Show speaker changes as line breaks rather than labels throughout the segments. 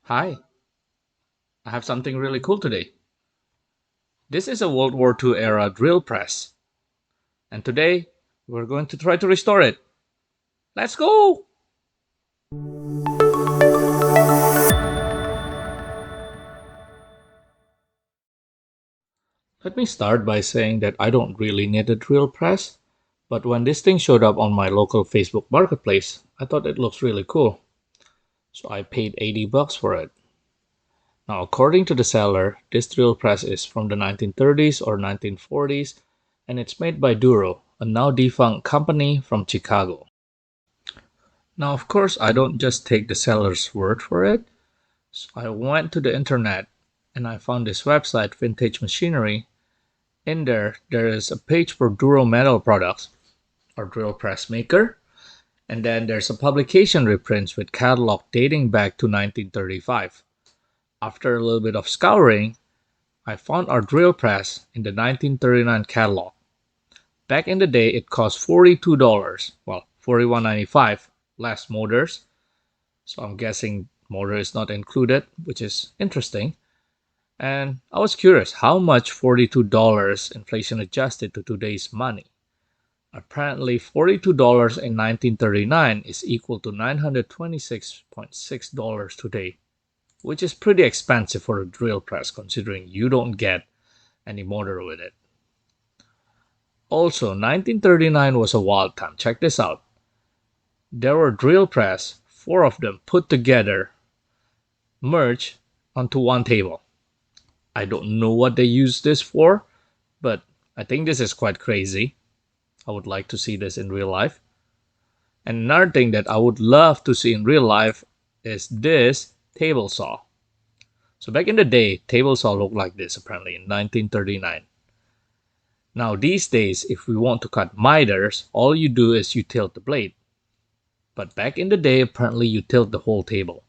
Hi, I have something really cool today. This is a World War II era drill press, and today we're going to try to restore it. Let's go! Let me start by saying that I don't really need a drill press, but when this thing showed up on my local Facebook marketplace, I thought it looks really cool, so I paid 80 bucks for it. Now, according to the seller, this drill press is from the 1930s or 1940s, and it's made by Duro, a now defunct company from Chicago. Now, of course, I don't just take the seller's word for it. So I went to the internet and I found this website, Vintage Machinery. In there is a page for Duro Metal Products or drill press maker. And then there's a publication reprints with catalog dating back to 1935. After a little bit of scouring, I found our drill press in the 1939 catalog. Back in the day, it cost $42, well, $41.95, less motors. So I'm guessing motor is not included, which is interesting. And I was curious how much $42 inflation adjusted to today's money. Apparently, $42 in 1939 is equal to $926.6 today, which is pretty expensive for a drill press considering you don't get any motor with it. Also, 1939 was a wild time. Check this out. There were drill press, four of them put together, merged onto one table. I don't know what they use this for, but I think this is quite crazy. I would like to see this in real life. And another thing that I would love to see in real life is this table saw. So back in the day, table saw looked like this apparently in 1939. Now these days, if we want to cut miters, all you do is you tilt the blade. But back in the day, apparently you tilt the whole table.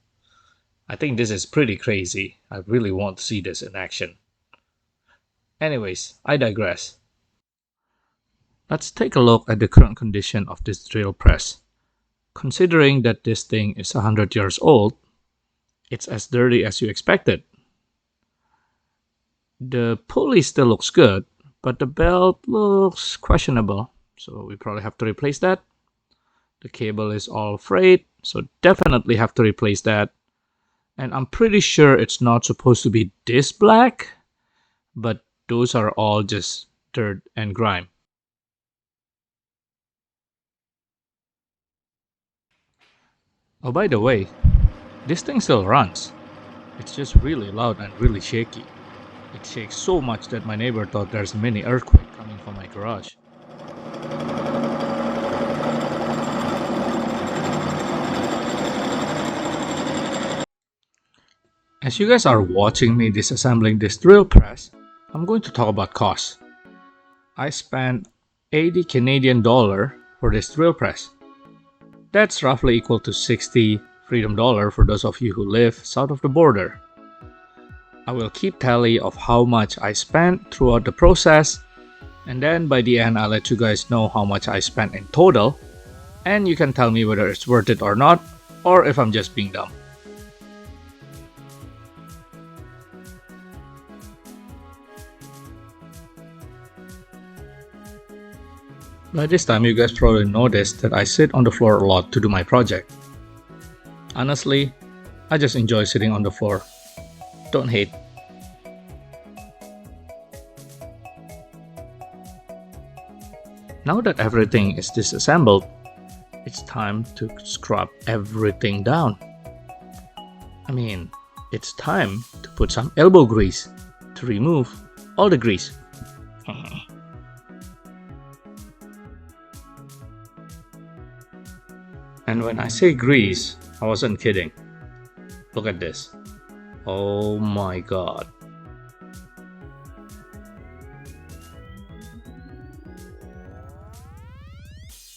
I think this is pretty crazy. I really want to see this in action. Anyways, I digress. Let's take a look at the current condition of this drill press. Considering that this thing is 100 years old, it's as dirty as you expected. The pulley still looks good, but the belt looks questionable, so we probably have to replace that. The cable is all frayed, so definitely have to replace that. And I'm pretty sure it's not supposed to be this black, but those are all just dirt and grime. Oh, by the way, this thing still runs. It's just really loud and really shaky. It shakes so much that my neighbor thought there's a mini earthquake coming from my garage. As you guys are watching me disassembling this drill press, I'm going to talk about cost. I spent 80 Canadian dollar for this drill press. That's roughly equal to 60 Freedom dollar for those of you who live south of the border. I will keep tally of how much I spent throughout the process, and then by the end I'll let you guys know how much I spent in total, and you can tell me whether it's worth it or not, or if I'm just being dumb. By this time, you guys probably noticed that I sit on the floor a lot to do my project. Honestly, I just enjoy sitting on the floor. Don't hate. Now that everything is disassembled, it's time to scrub everything down. I mean, it's time to put some elbow grease to remove all the grease. And when I say grease, I wasn't kidding. Look at this. Oh my god.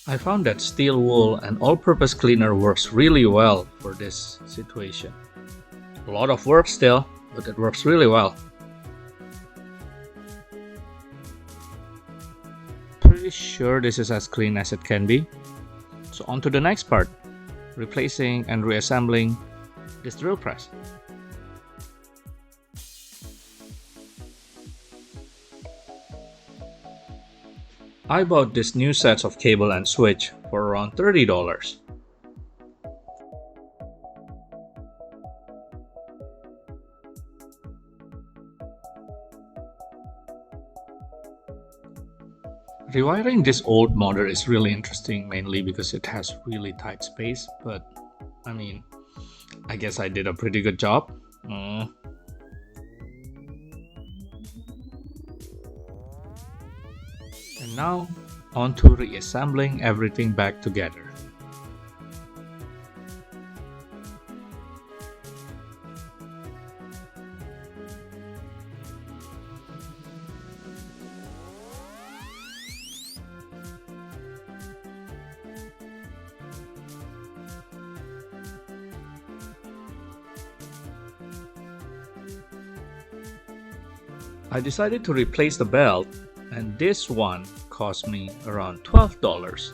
I found that steel wool and all-purpose cleaner works really well for this situation. A lot of work still, but it works really well. Pretty sure this is as clean as it can be. So on to the next part, replacing and reassembling this drill press. I bought this new sets of cable and switch for around $30. Rewiring this old model is really interesting, mainly because it has really tight space, but I mean, I guess I did a pretty good job. And now, on to reassembling everything back together. I decided to replace the belt, and this one cost me around $12.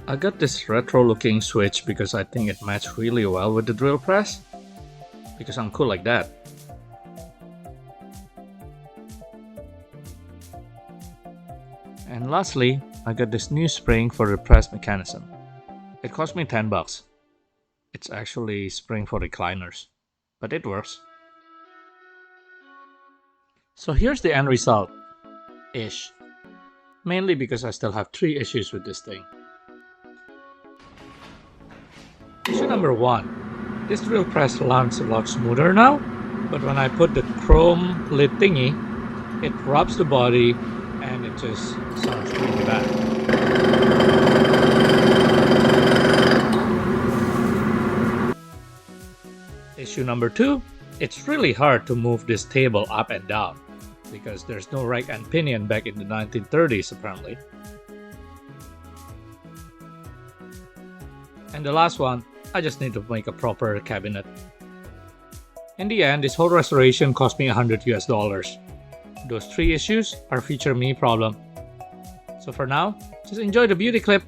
I got this retro looking switch because I think it matched really well with the drill press, because I'm cool like that. And lastly, I got this new spring for the press mechanism. It cost me $10. It's actually spring for recliners, but it works. So here's the end result, ish. Mainly because I still have 3 issues with this thing. Issue number 1. This drill press lands a lot smoother now, but when I put the chrome lid thingy, it rubs the body and it just sounds really bad. Issue number 2, it's really hard to move this table up and down because there's no rack and pinion back in the 1930s apparently. And the last one, I just need to make a proper cabinet. In the end, this whole restoration cost me $100 US. Those 3 issues are feature me problem. So for now, just enjoy the beauty clip.